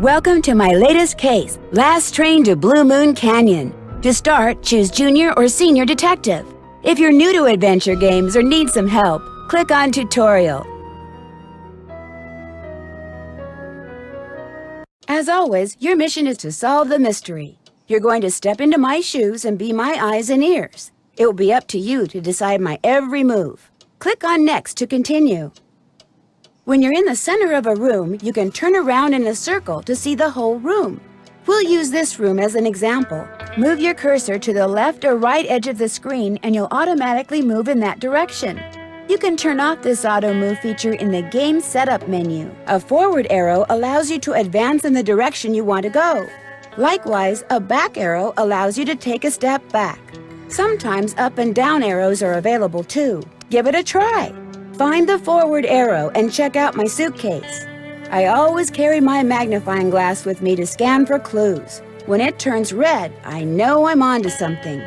Welcome to my latest case, Last Train to Blue Moon Canyon. To start, choose Junior or Senior Detective. If you're new to adventure games or need some help, click on Tutorial. As always, your mission is to solve the mystery. You're going to step into my shoes and be my eyes and ears. It will be up to you to decide my every move. Click on Next to continue. When you're in the center of a room, you can turn around in a circle to see the whole room. We'll use this room as an example. Move your cursor to the left or right edge of the screen and you'll automatically move in that direction. You can turn off this auto move feature in the Game Setup menu. A forward arrow allows you to advance in the direction you want to go. Likewise, a back arrow allows you to take a step back. Sometimes up and down arrows are available too. Give it a try. Find the forward arrow and check out my suitcase. I always carry my magnifying glass with me to scan for clues. When it turns red, I know I'm onto something.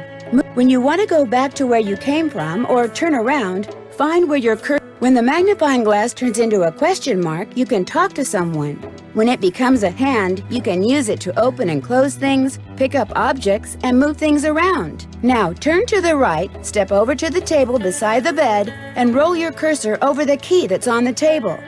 When you want to go back to where you came from or turn around, find where your cursor. When the magnifying glass turns into a question mark, you can talk to someone. When it becomes a hand, you can use it to open and close things, pick up objects, and move things around. Now turn to the right, step over to the table beside the bed, and roll your cursor over the key that's on the table.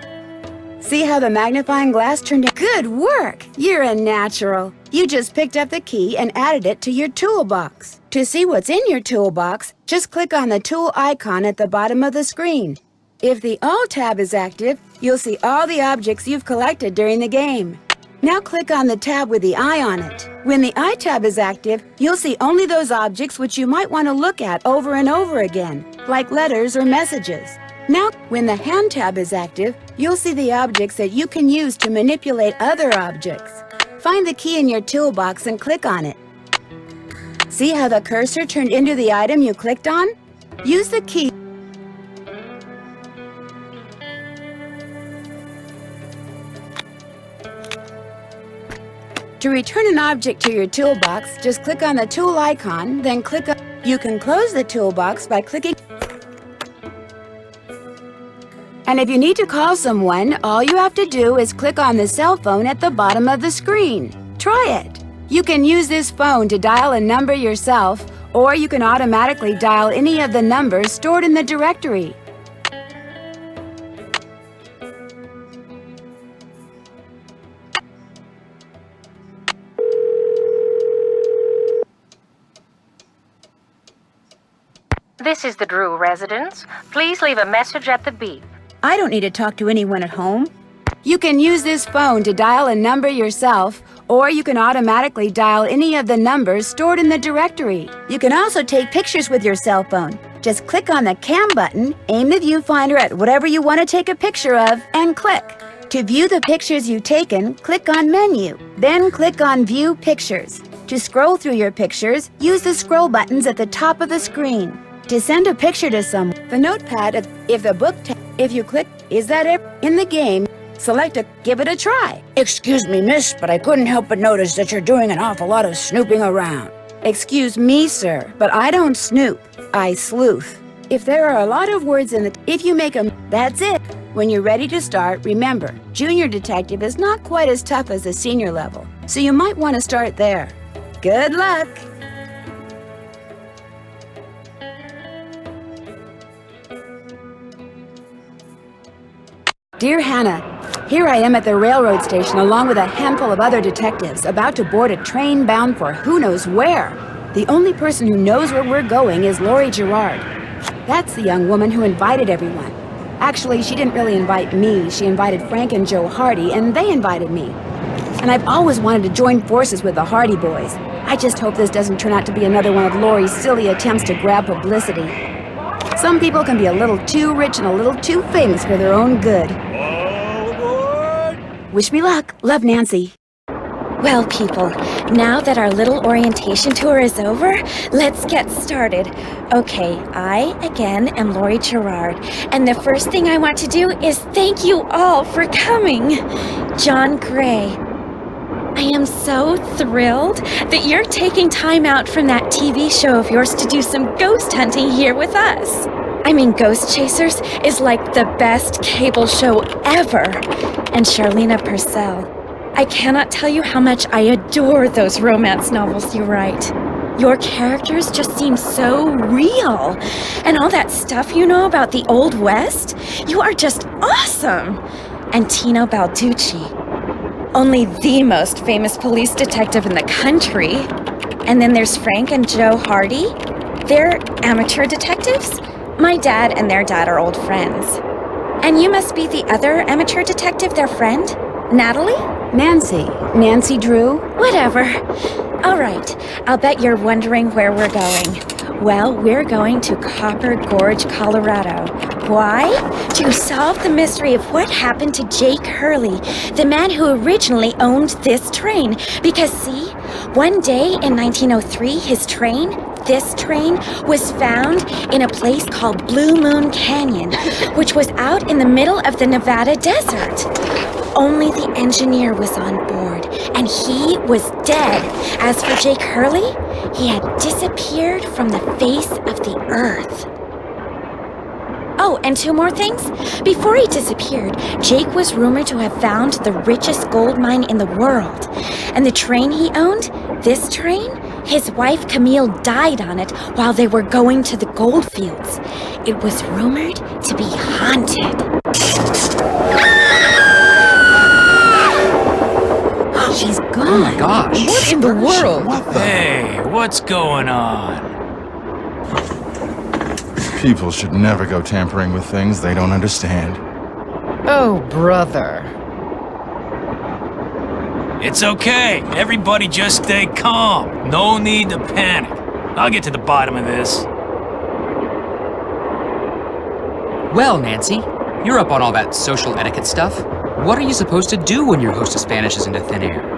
See how the magnifying glass turned it? Good work! You're a natural. You just picked up the key and added it to your toolbox. To see what's in your toolbox, just click on the tool icon at the bottom of the screen. If the All tab is active, you'll see all the objects you've collected during the game. Now click on the tab with the eye on it. When the eye tab is active, you'll see only those objects which you might want to look at over and over again, like letters or messages. Now, when the hand tab is active, you'll see the objects that you can use to manipulate other objects. Find the key in your toolbox and click on it. See how the cursor turned into the item you clicked on? Use the key. To return an object to your toolbox, just click on the tool icon, then click on. You can close the toolbox by clicking. And if you need to call someone, all you have to do is click on the cell phone at the bottom of the screen. Try it. You can use this phone to dial a number yourself, or you can automatically dial any of the numbers stored in the directory. This is the Drew residence. Please leave a message at the beep. I don't need to talk to anyone at home. You can use this phone to dial a number yourself, or you can automatically dial any of the numbers stored in the directory. You can also take pictures with your cell phone. Just click on the Cam button, aim the viewfinder at whatever you want to take a picture of, and click. To view the pictures you've taken, click on Menu, then click on View Pictures. To scroll through your pictures, use the scroll buttons at the top of the screen. To send a picture to someone, the notepad, if the book tab, if you click, is that it? In the game, select a, give it a try. Excuse me, miss, but I couldn't help but notice that you're doing an awful lot of snooping around. Excuse me, sir, but I don't snoop, I sleuth. If there are a lot of words in the, if you make them, that's it. When you're ready to start, remember, Junior Detective is not quite as tough as the senior level, so you might want to start there. Good luck! Dear Hannah, here I am at the railroad station along with a handful of other detectives about to board a train bound for who knows where. The only person who knows where we're going is Lori Gerard. That's the young woman who invited everyone. Actually, she didn't really invite me. She invited Frank and Joe Hardy, and they invited me. And I've always wanted to join forces with the Hardy boys. I just hope this doesn't turn out to be another one of Lori's silly attempts to grab publicity. Some people can be a little too rich and a little too famous for their own good. Wish me luck. Love, Nancy. Well, people, now that our little orientation tour is over, let's get started. Okay, I, again, am Lori Gerard, and the first thing I want to do is thank you all for coming. John Gray, I am so thrilled that you're taking time out from that TV show of yours to do some ghost hunting here with us. I mean, Ghost Chasers is like the best cable show ever. And Charlena Purcell, I cannot tell you how much I adore those romance novels you write. Your characters just seem so real. And all that stuff you know about the Old West, you are just awesome. And Tino Balducci, only the most famous police detective in the country. And then there's Frank and Joe Hardy. They're amateur detectives. My dad and their dad are old friends. And you must be the other amateur detective, their friend? Natalie? Nancy Drew. Whatever. All right, I'll bet you're wondering where we're going. Well, we're going to Copper Gorge, Colorado. Why? To solve the mystery of what happened to Jake Hurley, the man who originally owned this train. Because see, one day in 1903, this train was found in a place called Blue Moon Canyon, which was out in the middle of the Nevada desert. Only the engineer was on board, and he was dead. As for Jake Hurley, he had disappeared from the face of the earth. Oh, and two more things. Before he disappeared, Jake was rumored to have found the richest gold mine in the world. And the train he owned, this train, his wife Camille died on it while they were going to the gold fields. It was rumored to be haunted. She's gone. Oh my gosh. What in the world? Hey, what's going on? People should never go tampering with things they don't understand. Oh, brother. It's okay. Everybody just stay calm. No need to panic. I'll get to the bottom of this. Well, Nancy, you're up on all that social etiquette stuff. What are you supposed to do when your hostess vanishes into thin air?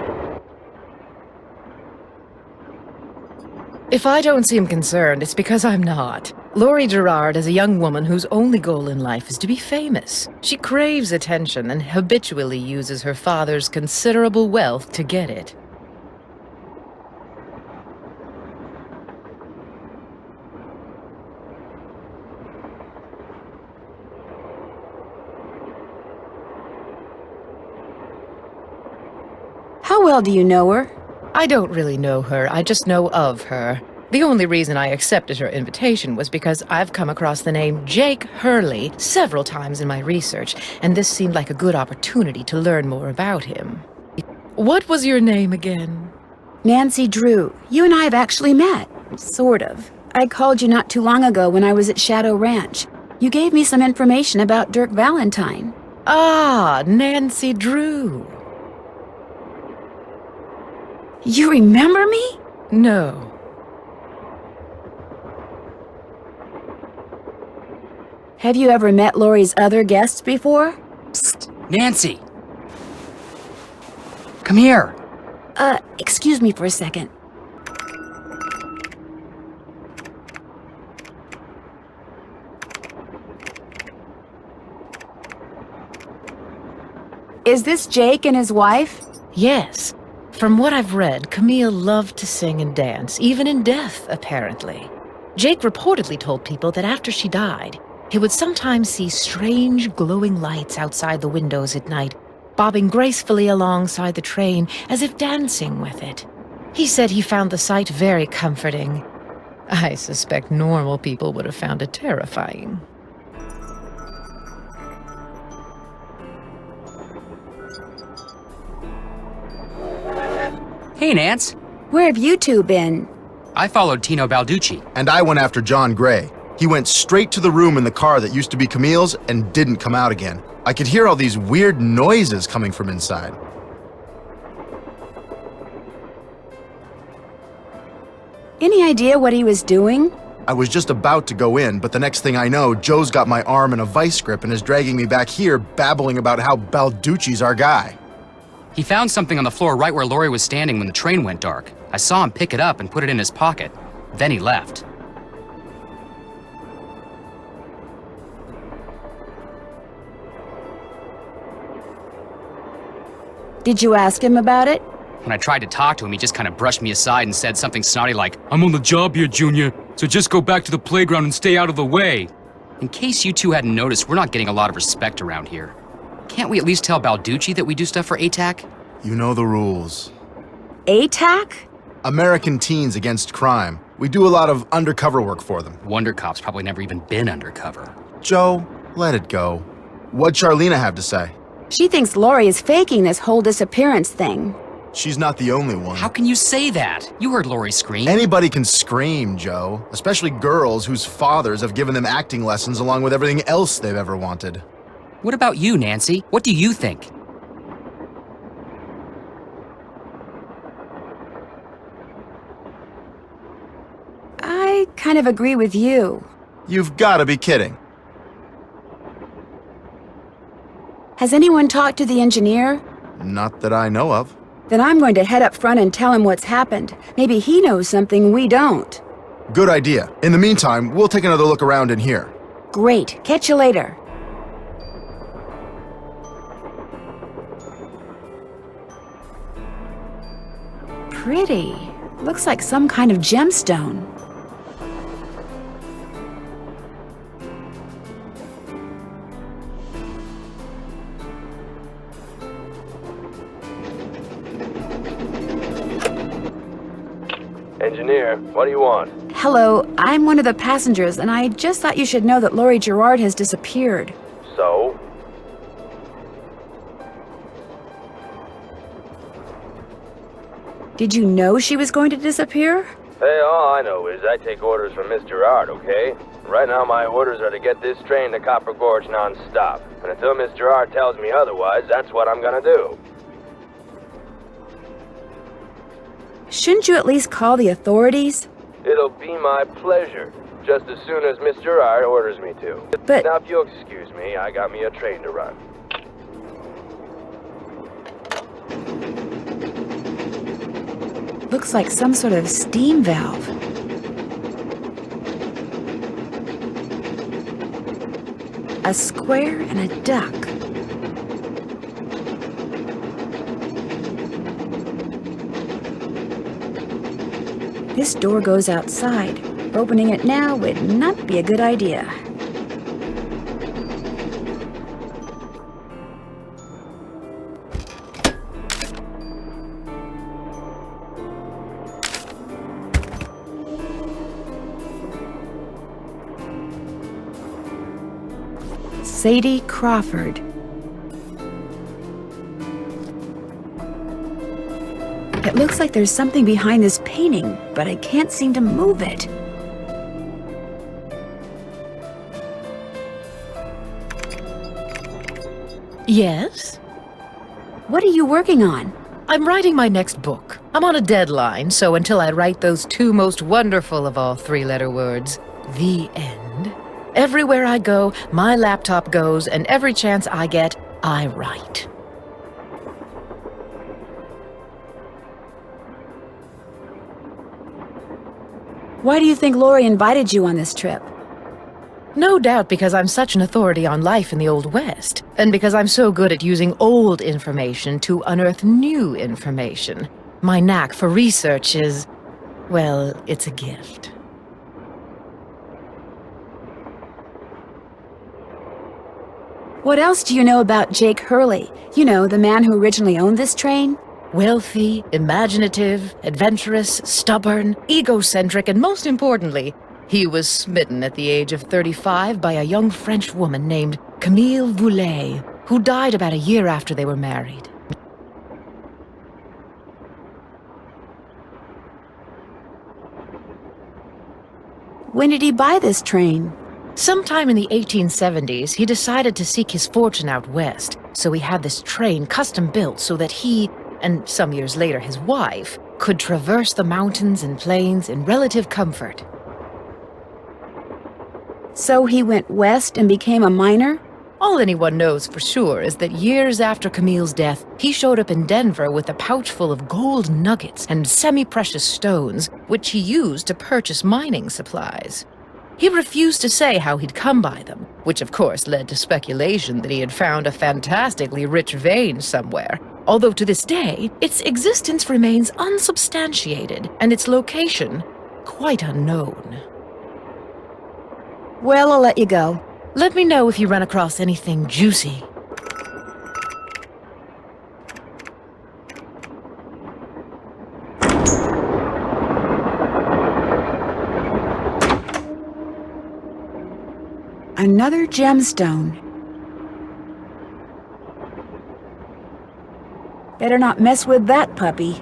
If I don't seem concerned, it's because I'm not. Laurie Gerard is a young woman whose only goal in life is to be famous. She craves attention and habitually uses her father's considerable wealth to get it. How well do you know her? I don't really know her, I just know of her. The only reason I accepted her invitation was because I've come across the name Jake Hurley several times in my research, and this seemed like a good opportunity to learn more about him. What was your name again? Nancy Drew. You and I have actually met. Sort of. I called you not too long ago when I was at Shadow Ranch. You gave me some information about Dirk Valentine. Ah, Nancy Drew. You remember me? No. Have you ever met Laurie's other guests before? Psst, Nancy! Come here! Excuse me for a second. Is this Jake and his wife? Yes. From what I've read, Camille loved to sing and dance, even in death, apparently. Jake reportedly told people that after she died, he would sometimes see strange glowing lights outside the windows at night, bobbing gracefully alongside the train as if dancing with it. He said he found the sight very comforting. I suspect normal people would have found it terrifying. Hey, Nance! Where have you two been? I followed Tino Balducci. And I went after John Gray. He went straight to the room in the car that used to be Camille's and didn't come out again. I could hear all these weird noises coming from inside. Any idea what he was doing? I was just about to go in, but the next thing I know, Joe's got my arm in a vice grip and is dragging me back here, babbling about how Balducci's our guy. He found something on the floor right where Laurie was standing when the train went dark. I saw him pick it up and put it in his pocket. Then he left. Did you ask him about it? When I tried to talk to him, he just kind of brushed me aside and said something snotty like, "I'm on the job here, Junior, so just go back to the playground and stay out of the way." In case you two hadn't noticed, we're not getting a lot of respect around here. Can't we at least tell Balducci that we do stuff for ATAC? You know the rules. ATAC? American Teens Against Crime. We do a lot of undercover work for them. Wonder Cop's probably never even been undercover. Joe, let it go. What'd Charlena have to say? She thinks Lori is faking this whole disappearance thing. She's not the only one. How can you say that? You heard Lori scream. Anybody can scream, Joe. Especially girls whose fathers have given them acting lessons along with everything else they've ever wanted. What about you, Nancy? What do you think? I kind of agree with you. You've got to be kidding. Has anyone talked to the engineer? Not that I know of. Then I'm going to head up front and tell him what's happened. Maybe he knows something we don't. Good idea. In the meantime, we'll take another look around in here. Great. Catch you later. Pretty. Looks like some kind of gemstone. Engineer, what do you want? Hello, I'm one of the passengers, and I just thought you should know that Lori Gerard has disappeared. So? Did you know she was going to disappear? Hey, all I know is I take orders from Miss Gerard, okay? Right now my orders are to get this train to Copper Gorge non-stop. And until Miss Gerard tells me otherwise, that's what I'm gonna do. Shouldn't you at least call the authorities? It'll be my pleasure, just as soon as Miss Gerard orders me to. But... Now, if you'll excuse me, I got me a train to run. Looks like some sort of steam valve. A square and a duck. This door goes outside. Opening it now would not be a good idea. Sadie Crawford. It looks like there's something behind this painting, but I can't seem to move it. Yes? What are you working on? I'm writing my next book. I'm on a deadline, so until I write those two most wonderful of all three-letter words, the end, everywhere I go, my laptop goes, and every chance I get, I write. Why do you think Lori invited you on this trip? No doubt because I'm such an authority on life in the Old West, and because I'm so good at using old information to unearth new information. My knack for research is, well, it's a gift. What else do you know about Jake Hurley? You know, the man who originally owned this train? Wealthy, imaginative, adventurous, stubborn, egocentric, and most importantly, he was smitten at the age of 35 by a young French woman named Camille Voulet, who died about a year after they were married. When did he buy this train? Sometime in the 1870s, he decided to seek his fortune out west, so he had this train custom built so that he, and some years later his wife, could traverse the mountains and plains in relative comfort. So he went west and became a miner? All anyone knows for sure is that years after Camille's death, he showed up in Denver with a pouch full of gold nuggets and semi-precious stones, which he used to purchase mining supplies. He refused to say how he'd come by them, which of course led to speculation that he had found a fantastically rich vein somewhere, although to this day, its existence remains unsubstantiated and its location quite unknown. Well, I'll let you go. Let me know if you run across anything juicy. Another gemstone. Better not mess with that puppy.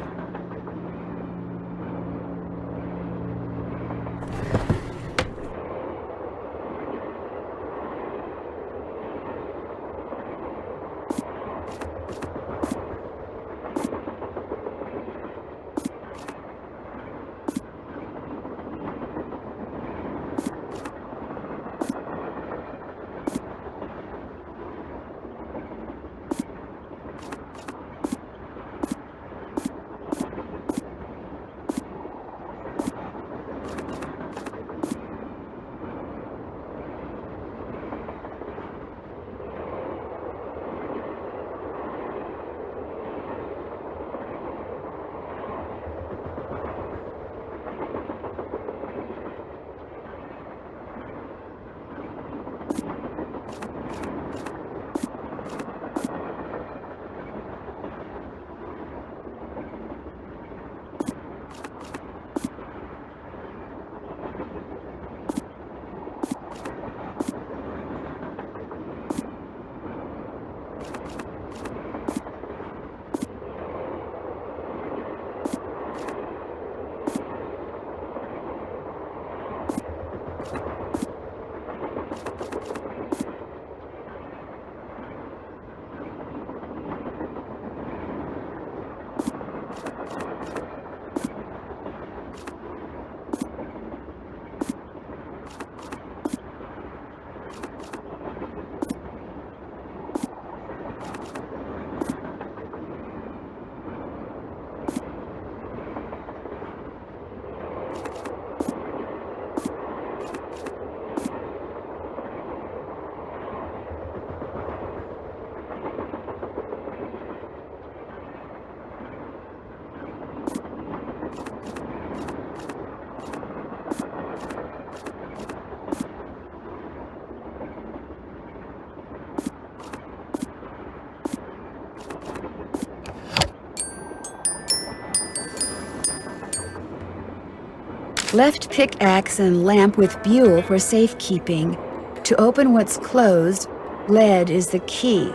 Left pickaxe and lamp with buhl for safekeeping. To open what's closed, lead is the key.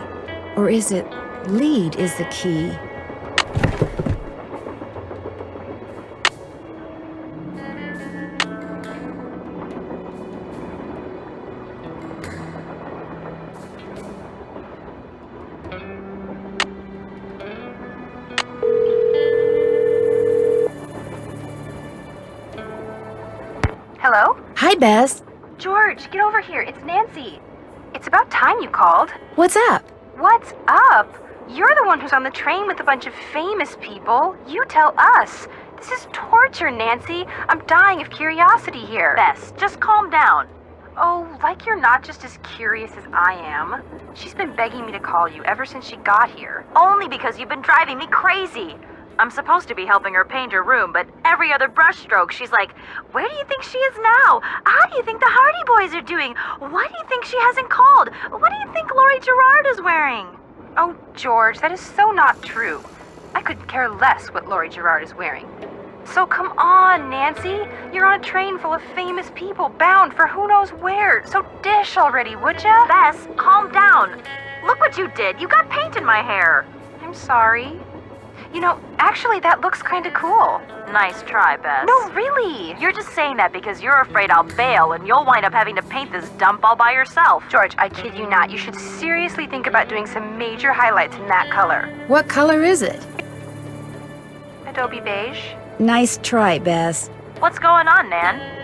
Or is it lead is the key? Hello? Hi, Bess. George, get over here. It's Nancy. It's about time you called. What's up? What's up? You're the one who's on the train with a bunch of famous people. You tell us. This is torture, Nancy. I'm dying of curiosity here. Bess, just calm down. Oh, like you're not just as curious as I am. She's been begging me to call you ever since she got here. Only because you've been driving me crazy. I'm supposed to be helping her paint her room, but every other brushstroke, she's like, where do you think she is now? How do you think the Hardy Boys are doing? Why do you think she hasn't called? What do you think Laurie Gerard is wearing? Oh, George, that is so not true. I could care less what Laurie Gerard is wearing. So come on, Nancy. You're on a train full of famous people bound for who knows where. So dish already, would ya? Bess, calm down. Look what you did. You got paint in my hair. I'm sorry. You know, actually, that looks kind of cool. Nice try, Bess. No, really. You're just saying that because you're afraid I'll bail and you'll wind up having to paint this dump all by yourself. George, I kid you not. You should seriously think about doing some major highlights in that color. What color is it? Adobe beige. Nice try, Bess. What's going on, Nan?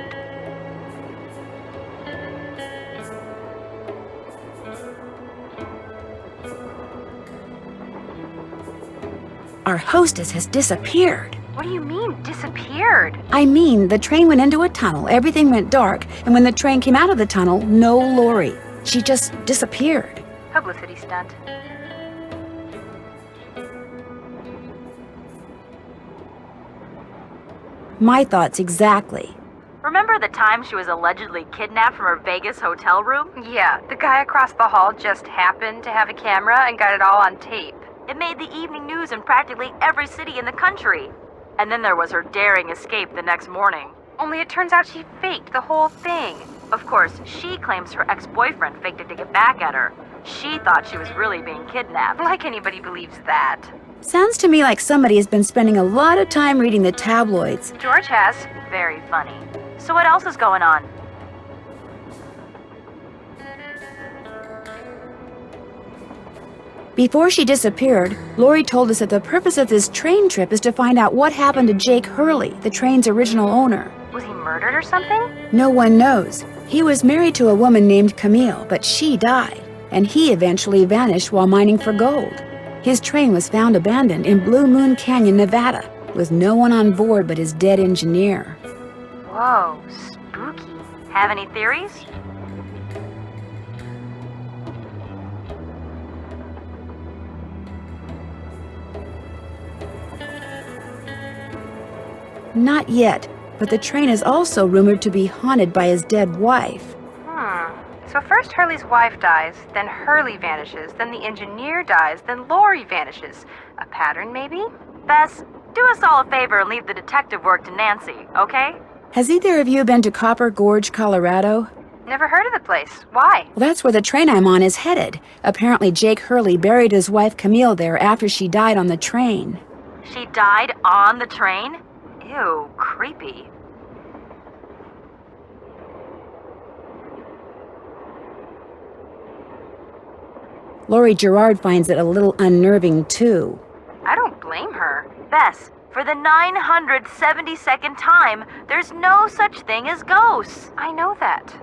Our hostess has disappeared. What do you mean, disappeared? I mean, the train went into a tunnel, everything went dark, and when the train came out of the tunnel, no Laurie. She just disappeared. Publicity stunt. My thoughts exactly. Remember the time she was allegedly kidnapped from her Vegas hotel room? Yeah, the guy across the hall just happened to have a camera and got it all on tape. It made the evening news in practically every city in the country. And then there was her daring escape the next morning. Only it turns out she faked the whole thing. Of course, she claims her ex-boyfriend faked it to get back at her. She thought she was really being kidnapped. Like anybody believes that. Sounds to me like somebody has been spending a lot of time reading the tabloids. George has. Very funny. So what else is going on? Before she disappeared, Lori told us that the purpose of this train trip is to find out what happened to Jake Hurley, the train's original owner. Was he murdered or something? No one knows. He was married to a woman named Camille, but she died, and he eventually vanished while mining for gold. His train was found abandoned in Blue Moon Canyon, Nevada, with no one on board but his dead engineer. Whoa, spooky. Have any theories? Not yet, but the train is also rumored to be haunted by his dead wife. So first Hurley's wife dies, then Hurley vanishes, then the engineer dies, then Lori vanishes. A pattern, maybe? Bess, do us all a favor and leave the detective work to Nancy, okay? Has either of you been to Copper Gorge, Colorado? Never heard of the place. Why? Well, that's where the train I'm on is headed. Apparently Jake Hurley buried his wife Camille there after she died on the train. She died on the train? Ew, creepy. Lori Gerard finds it a little unnerving, too. I don't blame her. Bess, for the 972nd time, there's no such thing as ghosts. I know that.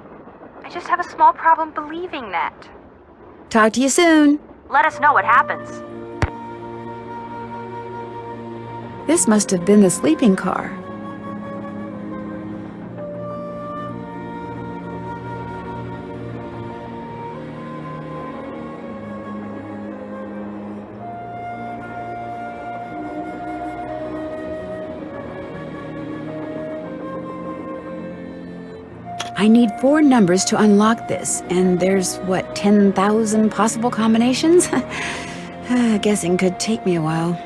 I just have a small problem believing that. Talk to you soon. Let us know what happens. This must have been the sleeping car. I need 4 numbers to unlock this, and there's, what, 10,000 possible combinations? Guessing could take me a while.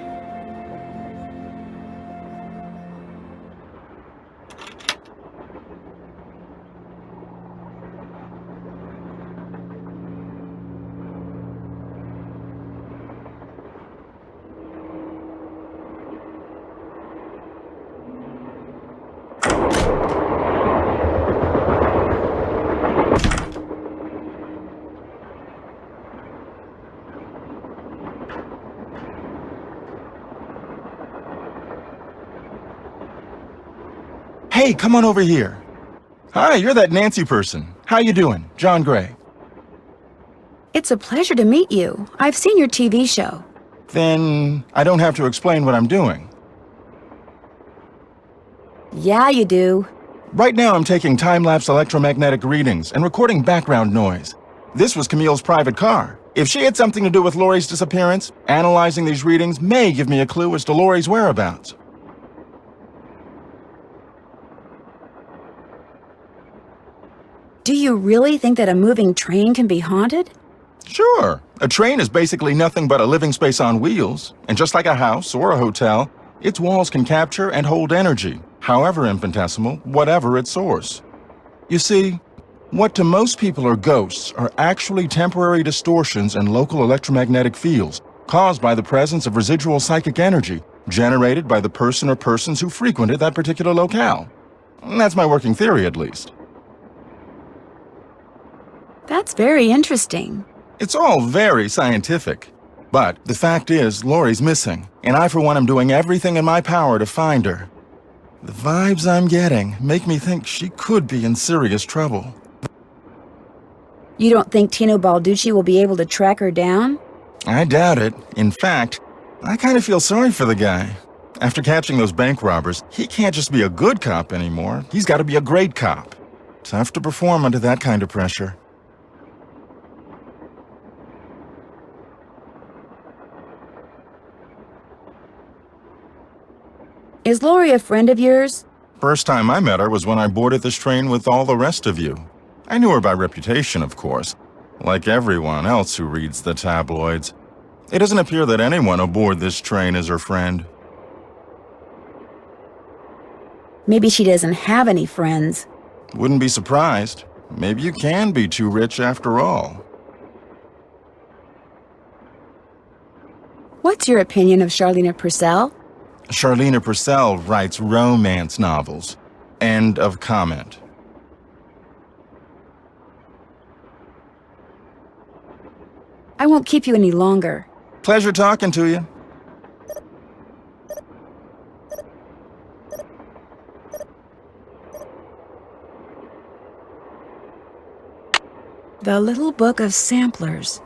Hey, come on over here. Hi, you're that Nancy person. How you doing? John Gray. It's a pleasure to meet you. I've seen your TV show. Then I don't have to explain what I'm doing. Yeah, you do. Right now I'm taking time-lapse electromagnetic readings and recording background noise. This was Camille's private car. If she had something to do with Lori's disappearance, analyzing these readings may give me a clue as to Lori's whereabouts. Do you really think that a moving train can be haunted? Sure. A train is basically nothing but a living space on wheels. And just like a house or a hotel, its walls can capture and hold energy, however infinitesimal, whatever its source. You see, what to most people are ghosts are actually temporary distortions in local electromagnetic fields caused by the presence of residual psychic energy generated by the person or persons who frequented that particular locale. That's my working theory, at least. That's very interesting. It's all very scientific. But the fact is, Lori's missing, and I for one am doing everything in my power to find her. The vibes I'm getting make me think she could be in serious trouble. You don't think Tino Balducci will be able to track her down? I doubt it. In fact, I kind of feel sorry for the guy. After catching those bank robbers, he can't just be a good cop anymore. He's got to be a great cop. Tough to perform under that kind of pressure. Is Lori a friend of yours? First time I met her was when I boarded this train with all the rest of you. I knew her by reputation, of course, like everyone else who reads the tabloids. It doesn't appear that anyone aboard this train is her friend. Maybe she doesn't have any friends. Wouldn't be surprised. Maybe you can be too rich after all. What's your opinion of Charlene Purcell? Charlene Purcell writes romance novels. End of comment. I won't keep you any longer. Pleasure talking to you. The Little Book of Samplers.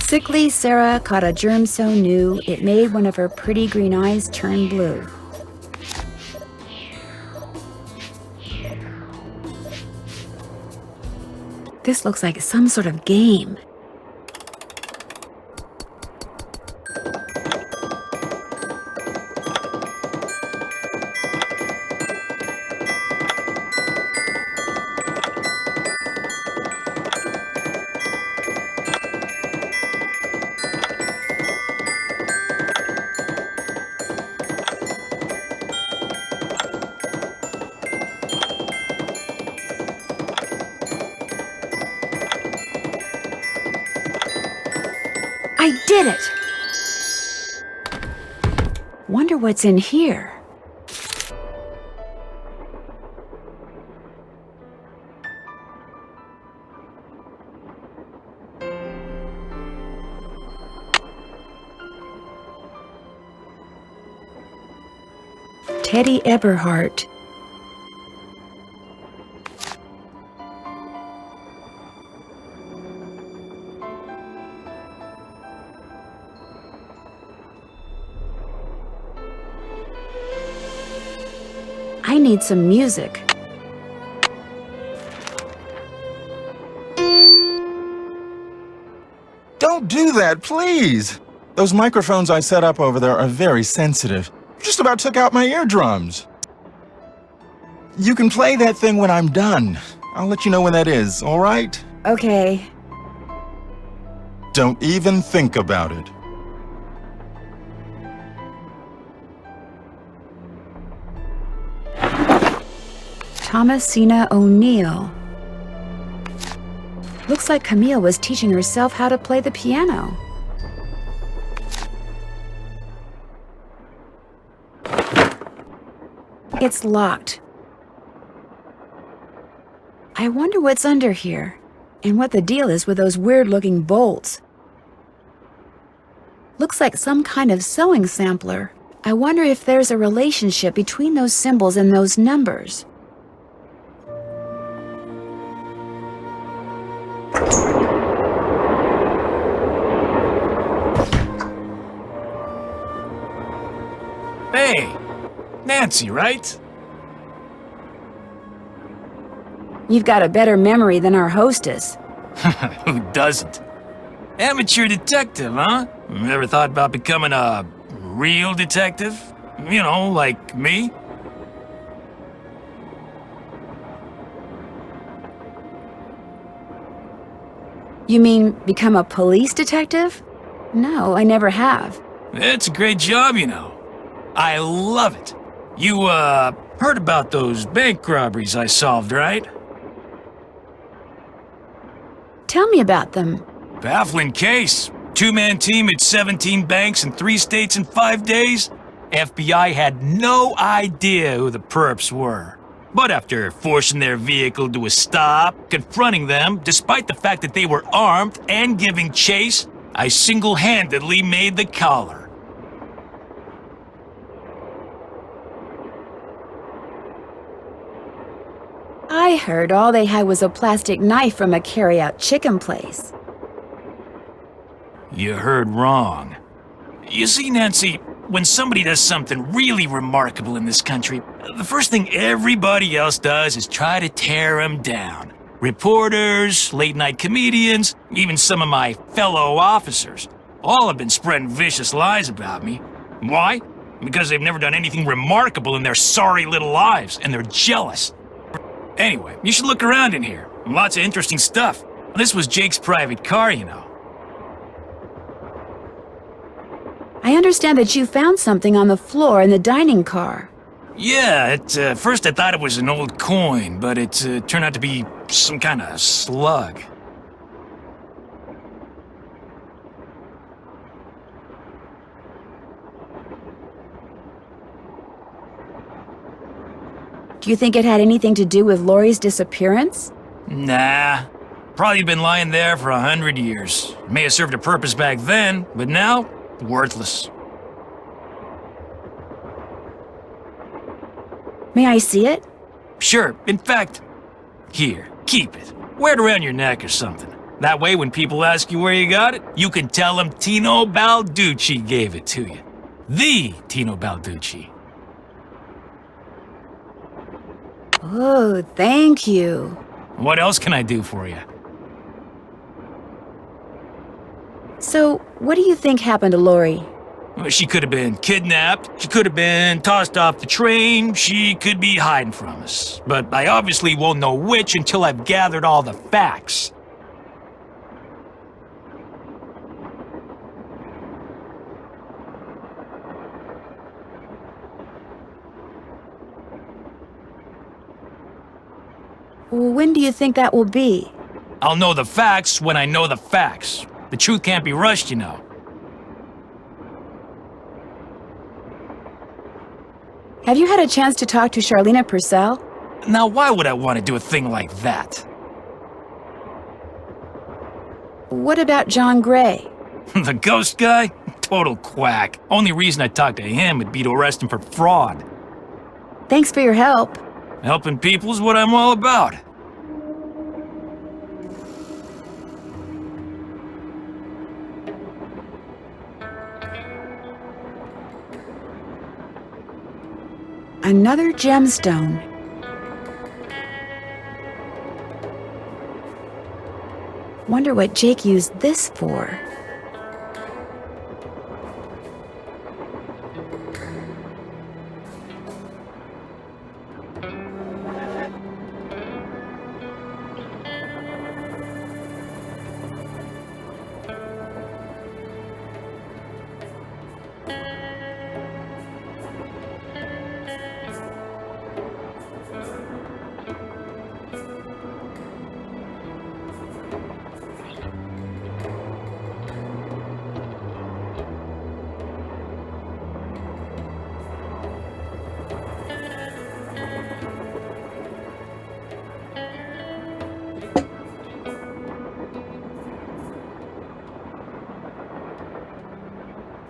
Sickly Sarah caught a germ so new, it made one of her pretty green eyes turn blue. This looks like some sort of game. I did it! Wonder what's in here. Teddy Eberhardt. I need some music. Don't do that, please! Those microphones I set up over there are very sensitive. You just about took out my eardrums. You can play that thing when I'm done. I'll let you know when that is, all right? Okay. Don't even think about it. Thomasina O'Neill. Looks like Camille was teaching herself how to play the piano. It's locked. I wonder what's under here, and what the deal is with those weird-looking bolts. Looks like some kind of sewing sampler. I wonder if there's a relationship between those symbols and those numbers. Hey, Nancy, right? You've got a better memory than our hostess. Who doesn't? Amateur detective, huh? Ever thought about becoming a real detective? You know, like me? You mean become a police detective? No, I never have. It's a great job, you know. I love it. You, heard about those bank robberies I solved, right? Tell me about them. Baffling case. Two-man team at 17 banks in 3 states in 5 days. FBI had no idea who the perps were. But after forcing their vehicle to a stop, confronting them, despite the fact that they were armed and giving chase, I single-handedly made the collar. I heard all they had was a plastic knife from a carry-out chicken place. You heard wrong. You see, Nancy, when somebody does something really remarkable in this country, the first thing everybody else does is try to tear them down. Reporters, late-night comedians, even some of my fellow officers, all have been spreading vicious lies about me. Why? Because they've never done anything remarkable in their sorry little lives, and they're jealous. Anyway, you should look around in here. Lots of interesting stuff. This was Jake's private car, you know. I understand that you found something on the floor in the dining car. Yeah, at first I thought it was an old coin, but it turned out to be some kind of slug. Do you think it had anything to do with Lori's disappearance? Nah. Probably been lying there for 100 years. May have served a purpose back then, but now, worthless. May I see it? Sure. In fact, here, keep it. Wear it around your neck or something. That way, when people ask you where you got it, you can tell them Tino Balducci gave it to you. The Tino Balducci. Oh, thank you. What else can I do for you? So, what do you think happened to Lori? Well, she could have been kidnapped. She could have been tossed off the train. She could be hiding from us. But I obviously won't know which until I've gathered all the facts. When do you think that will be? I'll know the facts when I know the facts. The truth can't be rushed, you know. Have you had a chance to talk to Charlena Purcell? Now, why would I want to do a thing like that? What about John Gray? The ghost guy? Total quack. Only reason I talked to him would be to arrest him for fraud. Thanks for your help. Helping people is what I'm all about. Another gemstone. Wonder what Jake used this for.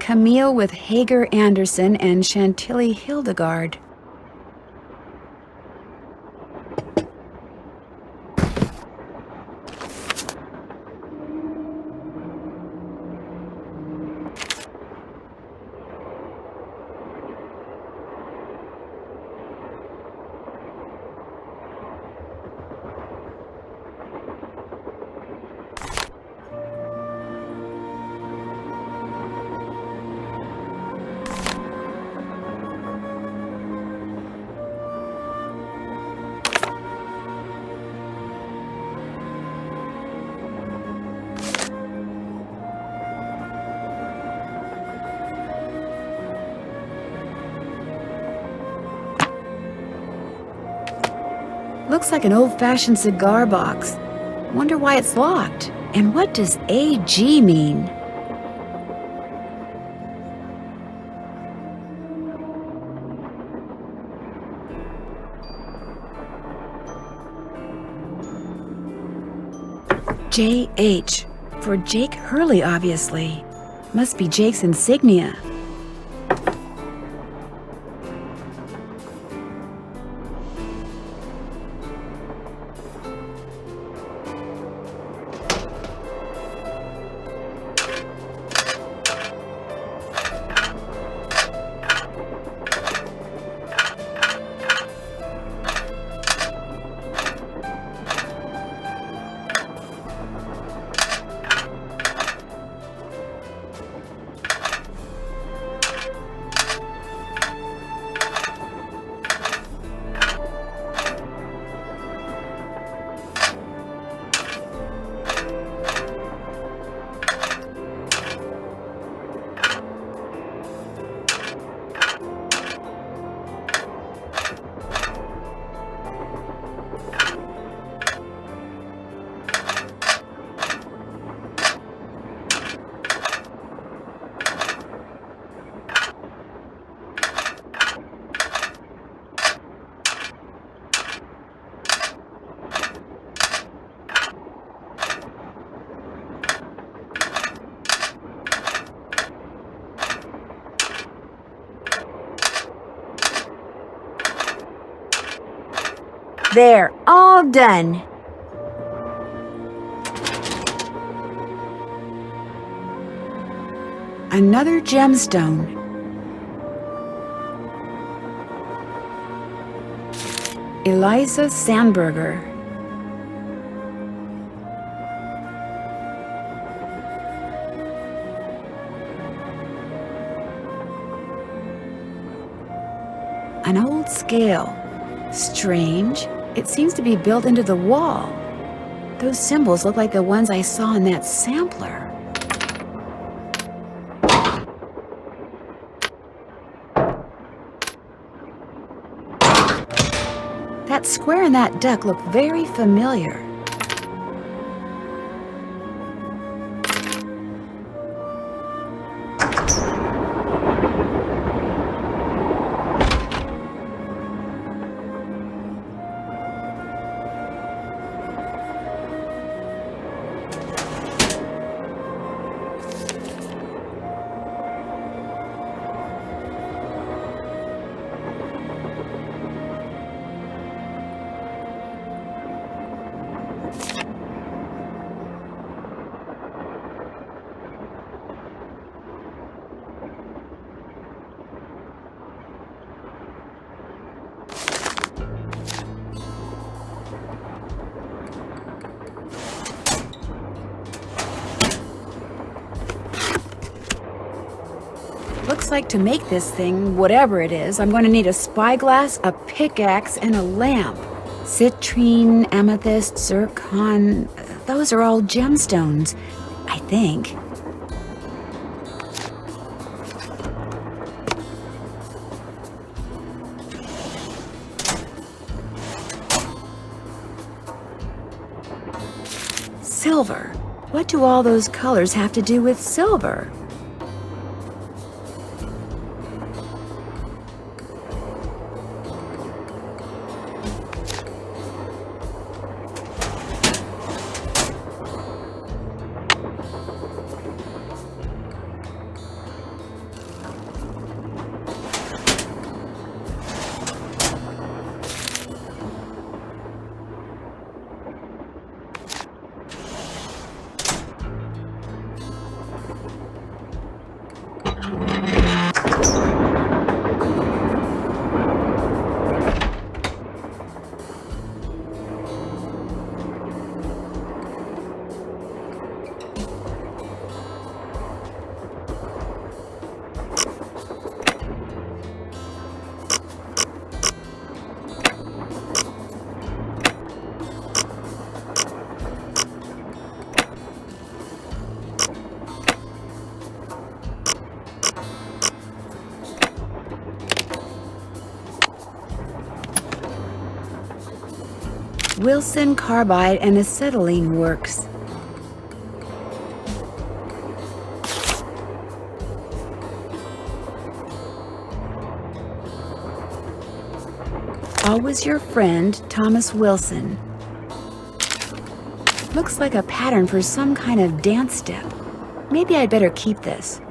Camille with Hager Anderson and Chantilly Hildegard. Looks like an old-fashioned cigar box. Wonder why it's locked. And what does AG mean? JH. For Jake Hurley, obviously. Must be Jake's insignia. There, all done. Another gemstone. Eliza Sandberger. An old scale. Strange. It seems to be built into the wall. Those symbols look like the ones I saw in that sampler. That square and that duck look very familiar. Looks like to make this thing, whatever it is, I'm going to need a spyglass, a pickaxe, and a lamp. Citrine, amethyst, zircon, those are all gemstones, I think. Silver. What do all those colors have to do with silver? Wilson carbide and acetylene works. Always your friend, Thomas Wilson. Looks like a pattern for some kind of dance step. Maybe I'd better keep this.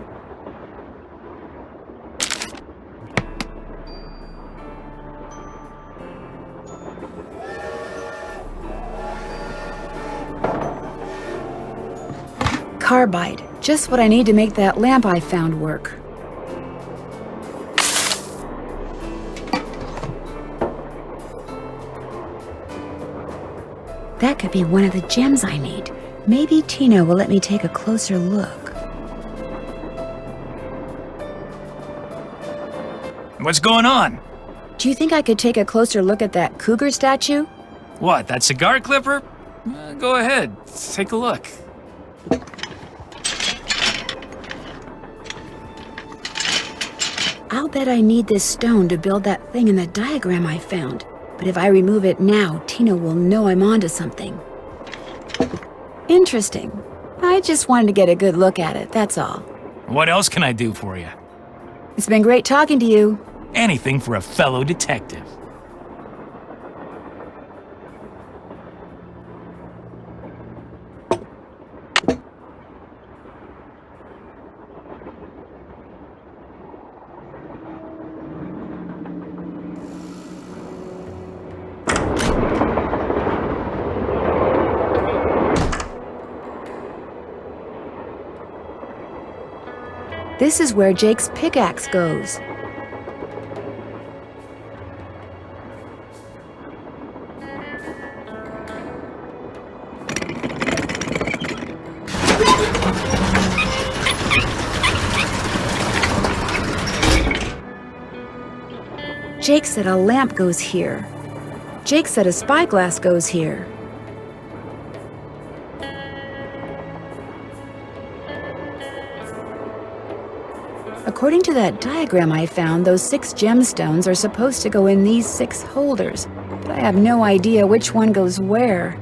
Carbide, just what I need to make that lamp I found work. That could be one of the gems I need. Maybe Tina will let me take a closer look. What's going on? Do you think I could take a closer look at that cougar statue? What, that cigar clipper? Go ahead, take a look. I'll bet I need this stone to build that thing in the diagram I found. But if I remove it now, Tina will know I'm onto something. Interesting. I just wanted to get a good look at it, that's all. What else can I do for you? It's been great talking to you. Anything for a fellow detective. This is where Jake's pickaxe goes. Jake said a lamp goes here. Jake said a spyglass goes here. According to that diagram I found, those 6 gemstones are supposed to go in these 6 holders, but I have no idea which one goes where.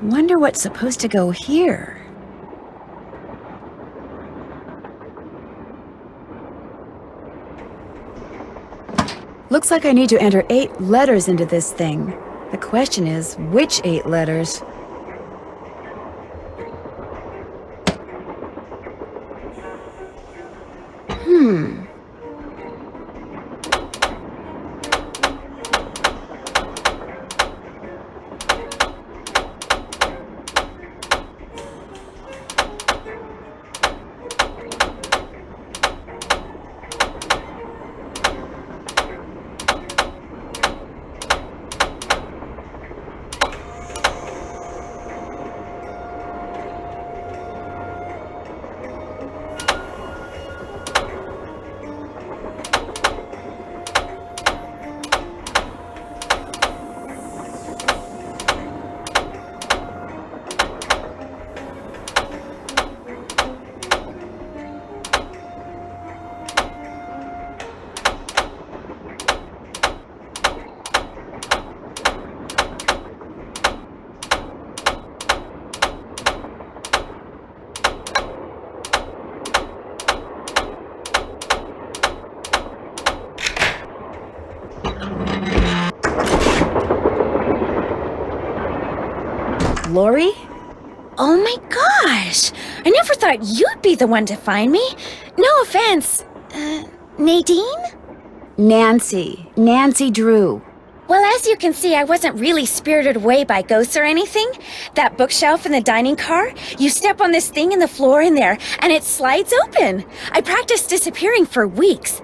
Wonder what's supposed to go here. Looks like I need to enter 8 letters into this thing. The question is, which 8 letters? Lori? Oh my gosh! I never thought you'd be the one to find me. No offense. Nadine? Nancy Drew. Well, as you can see, I wasn't really spirited away by ghosts or anything. That bookshelf in the dining car, you step on this thing in the floor in there, and it slides open. I practiced disappearing for weeks.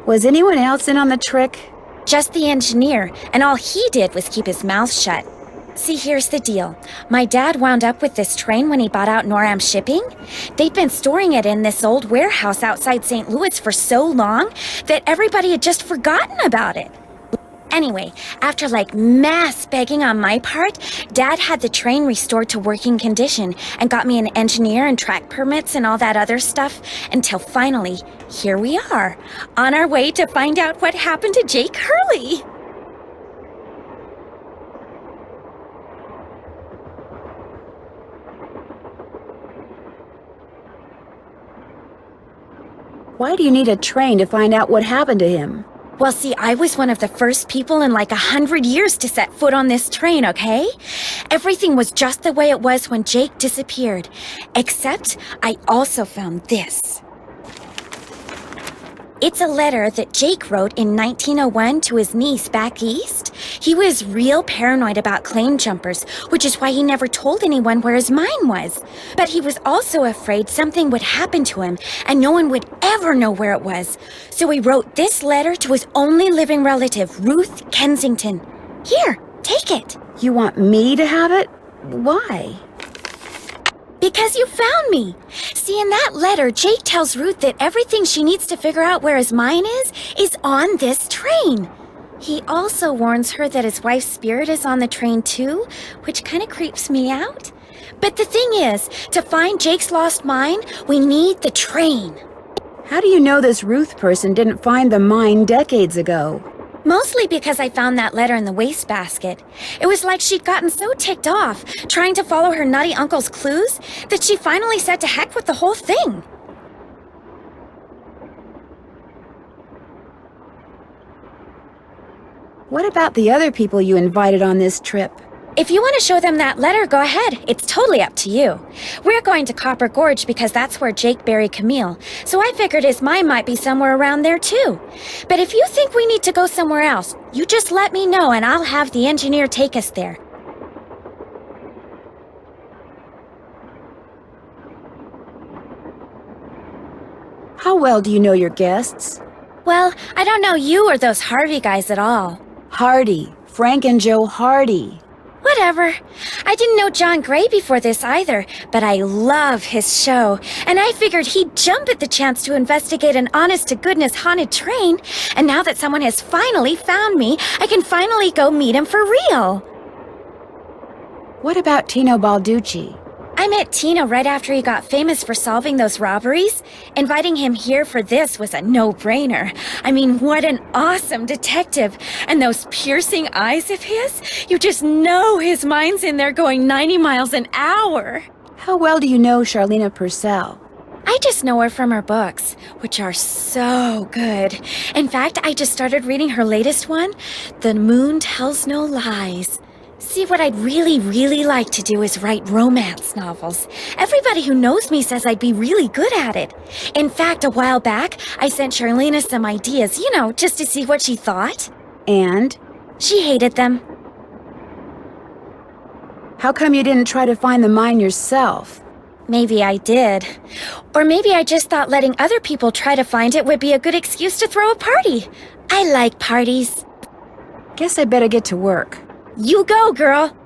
Was anyone else in on the trick? Just the engineer, and all he did was keep his mouth shut. See, here's the deal. My dad wound up with this train when he bought out Noram Shipping. They'd been storing it in this old warehouse outside St. Louis for so long that everybody had just forgotten about it. Anyway, after mass begging on my part, Dad had the train restored to working condition and got me an engineer and track permits and all that other stuff until finally, here we are, on our way to find out what happened to Jake Hurley. Why do you need a train to find out what happened to him? Well, see, I was one of the first people in 100 years to set foot on this train, okay? Everything was just the way it was when Jake disappeared. Except I also found this. It's a letter that Jake wrote in 1901 to his niece back east. He was real paranoid about claim jumpers, which is why he never told anyone where his mine was. But he was also afraid something would happen to him and no one would ever know where it was. So he wrote this letter to his only living relative, Ruth Kensington. Here, take it. You want me to have it? Why? Because you found me. See, in that letter, Jake tells Ruth that everything she needs to figure out where his mine is on this train. He also warns her that his wife's spirit is on the train too, which kind of creeps me out. But the thing is, to find Jake's lost mine, we need the train. How do you know this Ruth person didn't find the mine decades ago? Mostly because I found that letter in the wastebasket. It was like she'd gotten so ticked off, trying to follow her nutty uncle's clues, that she finally said to heck with the whole thing. What about the other people you invited on this trip? If you want to show them that letter, go ahead. It's totally up to you. We're going to Copper Gorge because that's where Jake buried Camille, so I figured his mine might be somewhere around there too. But if you think we need to go somewhere else, you just let me know and I'll have the engineer take us there. How well do you know your guests? Well, I don't know you or those Harvey guys at all. Hardy. Frank and Joe Hardy. Whatever. I didn't know John Gray before this either, but I love his show, and I figured he'd jump at the chance to investigate an honest-to-goodness haunted train, and now that someone has finally found me, I can finally go meet him for real. What about Tino Balducci? I met Tino right after he got famous for solving those robberies. Inviting him here for this was a no-brainer. I mean, what an awesome detective. And those piercing eyes of his, you just know his mind's in there going 90 miles an hour. How well do you know Charlena Purcell? I just know her from her books, which are so good. In fact, I just started reading her latest one, The Moon Tells No Lies. See, what I'd really like to do is write romance novels. Everybody who knows me says I'd be really good at it. In fact, a while back, I sent Charlena some ideas, just to see what she thought. And? She hated them. How come you didn't try to find the mine yourself? Maybe I did. Or maybe I just thought letting other people try to find it would be a good excuse to throw a party. I like parties. Guess I better get to work. You go, girl!